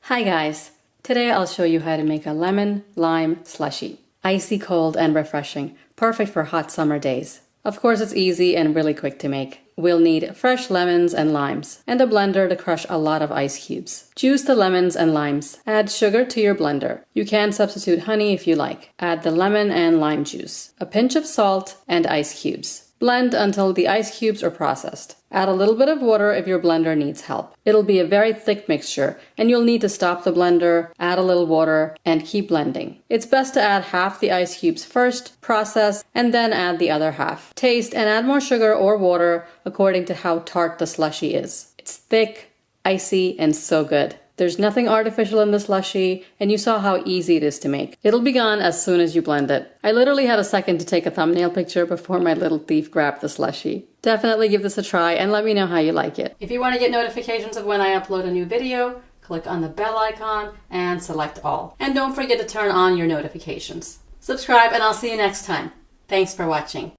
Hi guys! Today I'll show you how to make a lemon lime slushie. Icy cold and refreshing, perfect for hot summer days. Of course it's easy and really quick to make. We'll need fresh lemons and limes, and a blender to crush a lot of ice cubes. Juice the lemons and limes. Add sugar to your blender. You can substitute honey if you like. Add the lemon and lime juice, a pinch of salt, and ice cubes. Blend until the ice cubes are processed. Add a little bit of water if your blender needs help. It'll be a very thick mixture, and you'll need to stop the blender, add a little water, and keep blending. It's best to add half the ice cubes first, process, and then add the other half. Taste and add more sugar or water according to how tart the slushie is. It's thick, icy, and so good. There's nothing artificial in the slushie, and you saw how easy it is to make. It'll be gone as soon as you blend it. I literally had a second to take a thumbnail picture before my little thief grabbed the slushie. Definitely give this a try and let me know how you like it. If you want to get notifications of when I upload a new video, click on the bell icon and select all. And don't forget to turn on your notifications. Subscribe and I'll see you next time. Thanks for watching.